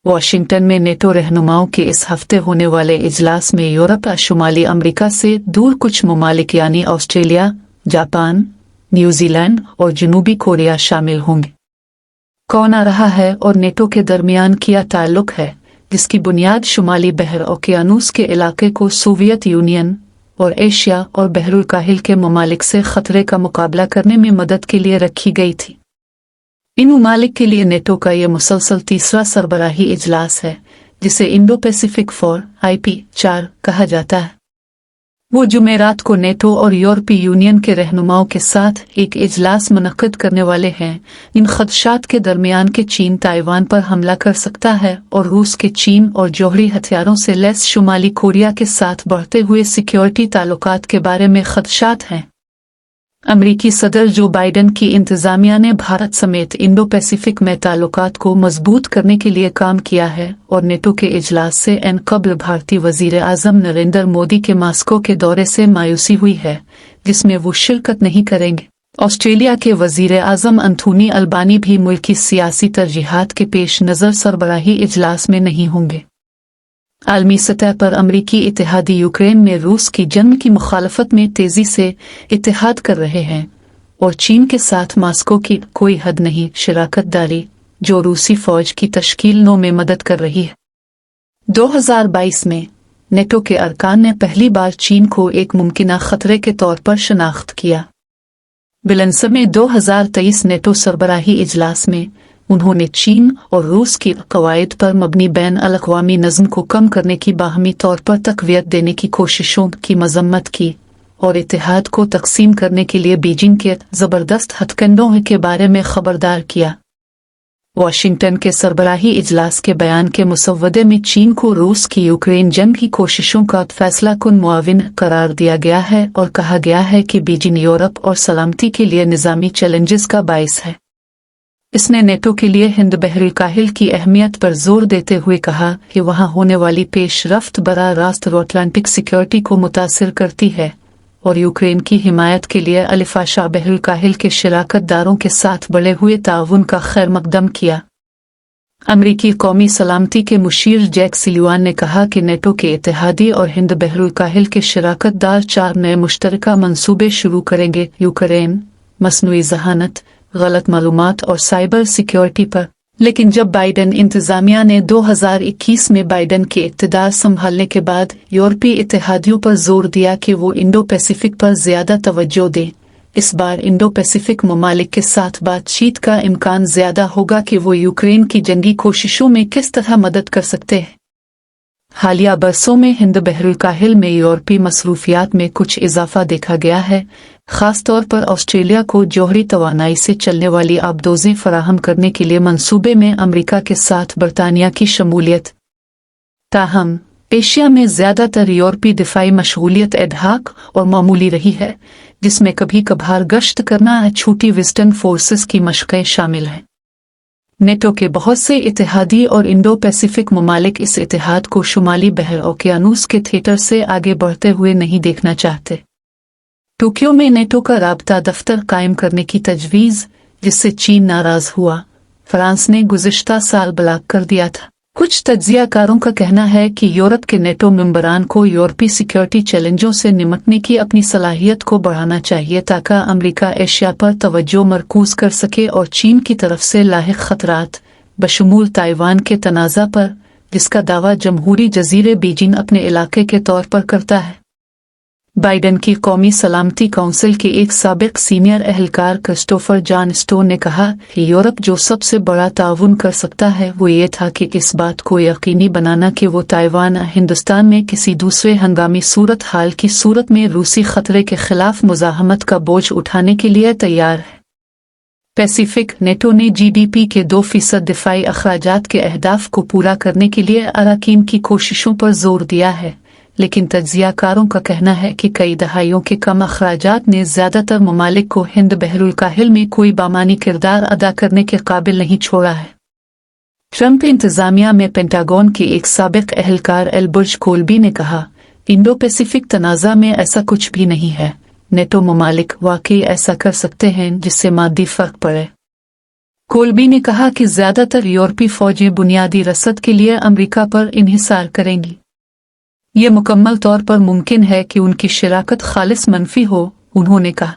Washington में NATO रहनुमाओं के इस हफ्ते होने वाले इजलास में यूरोप और शुमाली अमेरिका से दूर कुछ ममालिक यानी ऑस्ट्रेलिया, जापान, न्यूजीलैंड और जनूबी कोरिया शामिल होंगे। कौन आ रहा है और नेटो के दरमियान क्या ताल्लुक है, जिसकी बुनियाद शुमाली बहर ओकियानूस के इलाके को सोवियत यूनियन और एशिया और बहरुल काहिल के ममालिक से खतरे का मुकाबला करने में मदद के लिए रखी गई थी। इन ममालिक के लिए नेटो का यह मुसलसल तीसरा सरबराही इजलास है, जिसे इंडो पैसिफिक फोर IP4 कहा जाता है। वो जुमेरात को नेटो और यूरोपीय यूनियन के रहनुमाओं के साथ एक इजलास मुनक्किद करने वाले हैं। इन खदशात के दरमियान के चीन ताइवान पर हमला कर सकता है और रूस के चीन और जौहरी हथियारों से लैस शुमाली कोरिया के साथ बढ़ते हुए सिक्योरिटी ताल्लुकात के बारे में खदशात हैं। अमरीकी सदर जो बाइडेन की इंतजामिया ने भारत समेत इंडो पैसिफिक में ताल्लुकात को मजबूत करने के लिए काम किया है और नेटो के इजलास से एन कबल भारतीय वजीर आजम नरेंद्र मोदी के मास्को के दौरे से मायूसी हुई है, जिसमें वो शिरकत नहीं करेंगे। ऑस्ट्रेलिया के वजीर आजम एंथोनी अल्बानी भी मुल्क की सियासी तरजीहात के पेश नज़र सरबराही इजलास में नहीं होंगे। आलमी सतह पर अमरीकी इत्तेहादी यूक्रेन में रूस की जंग की मुखालफत में तेजी से इत्तेहाद कर रहे हैं और चीन के साथ मास्को की कोई हद नहीं शराकत दारी, जो रूसी फौज की तश्कील में मदद कर रही है। 2022 में नेटो के अरकान ने पहली बार चीन को एक मुमकिना खतरे के तौर पर शनाख्त किया। बिलंस में 2023 नेटो सरबराही इजलास में उन्होंने चीन और रूस की कवायद पर मबनी बैन अल-अक़वामी नज़्म को कम करने की बाहमी तौर पर तक़वियत देने की कोशिशों की मज़म्मत की और इत्तेहाद को तक़सीम करने के लिए बीजिंग के ज़बरदस्त हथकंडों के बारे में खबरदार किया। वाशिंगटन के सरबराही इजलास के बयान के मुसव्वदे में चीन को रूस की यूक्रेन जंग की कोशिशों का फैसला कुन मुआविन करार दिया गया है और कहा गया है कि बीजिंग यूरोप और सलामती के लिए निज़ामी चैलेंजेस का बाइस है। इसने नेटो के लिए हिंद बहरुल काहिल की अहमियत पर जोर देते हुए कहा कि वहां होने वाली पेशरफ्त बराह रास्त अटलांटिक सिक्योरिटी को मुतासिर करती है और यूक्रेन की हिमायत के लिए अलिफाशा बहरुल काहिल के शराकत दारों के साथ बढ़े हुए ताउन का खैर मकदम किया। अमरीकी कौमी सलामती के मुशीर जैक सिल्वान ने कहा कि नेटो के इत्तेहादी और हिंद बहरुल काहिल के शराकत दार 4 नए मुश्तरका मंसूबे शुरू करेंगे, यूक्रेन, मसनूई जहानत, गलत मालूमात और साइबर सिक्योरिटी पर। लेकिन जब बाइडेन इंतजामिया ने 2021 में बाइडेन के इक़्तिदार संभालने के बाद यूरोपीय इत्तेहादियों पर जोर दिया कि वो इंडो पैसिफिक पर ज्यादा तवज्जो दें, इस बार इंडो पैसिफिक ममालिक के साथ बातचीत का इम्कान ज्यादा होगा कि वो यूक्रेन की जंगी कोशिशों में किस तरह मदद कर सकते हैं। हालिया बरसों में हिंद बहरुल काहिल में यूरोपीय मसरूफियात में कुछ इजाफा देखा गया है, खास तौर पर ऑस्ट्रेलिया को जौहरी तवानाई से चलने वाली आबदोजें फराहम करने के लिए मंसूबे में अमेरिका के साथ बरतानिया की शमूलियत। ताहम एशिया में ज्यादातर यूरोपीय दिफाई मशगूलियत एडहाक और मामूली रही है, जिसमें कभी कभार गश्त करना या छोटी वेस्टर्न फोर्सेस की मशक़ें शामिल हैं। नेटो के बहुत से इत्तेहादी और इंडो पैसिफिक ममालिक इस इत्तेहाद को शुमाली बहर ओकियानूस के थिएटर से आगे बढ़ते हुए नहीं देखना चाहते। टोक्यो में नेटो का राबता दफ्तर कायम करने की तजवीज़, जिससे चीन नाराज हुआ, फ्रांस ने गुज़िश्ता साल ब्लॉक कर दिया था। कुछ तज्ज़ियाकारों का कहना है कि यूरोप के नेटो मेंबरान को यूरोपीय सिक्योरिटी चैलेंजों से निपटने की अपनी सलाहियत को बढ़ाना चाहिए ताकि अमेरिका एशिया पर तवज्जो मरकूज कर सके और चीन की तरफ से लाहिक खतरात बशमूल ताइवान के तनाज़ा पर, जिसका दावा जमहूरी जजीरे बीजिंग अपने इलाके के तौर पर करता है। बाइडेन की कौमी सलामती काउंसिल के एक साबिक सीनियर एहलकार क्रिस्टोफर जॉन स्टोन ने कहा कि यूरोप जो सबसे बड़ा ताउन कर सकता है वो ये था कि इस बात को यकीनी बनाना कि वो ताइवान हिंदुस्तान में किसी दूसरे हंगामी सूरत हाल की सूरत में रूसी खतरे के खिलाफ मुजाहमत का बोझ उठाने के लिए तैयार है। पैसिफिक नेटो ने GDP के 2% दिफाई अखराजात के अहदाफ को पूरा करने के लिए अराकीन की कोशिशों पर जोर दिया है, लेकिन तज्ज़ियाकारों का कहना है कि कई दहाइयों के कम अखराजात ने ज्यादातर ममालिक को हिंद बहरुल काहिल में कोई बामानी किरदार अदा करने के काबिल नहीं छोड़ा है। ट्रंप इंतजामिया में पेंटागन के एक साबिक एहलकार एल्बर्ज कोल्बी ने कहा, इंडो पैसिफिक तनाज़ा में ऐसा कुछ भी नहीं है, नेटो ममालिक वाकई ऐसा कर सकते हैं जिससे मादी फर्क पड़े। कोल्बी ने कहा कि ज्यादातर यूरोपीय फौजें बुनियादी रसद के लिए अमेरिका पर इन्हिसार करेंगी। ये मुकम्मल तौर पर मुमकिन है कि उनकी शराकत खालिस मनफी हो, उन्होंने कहा।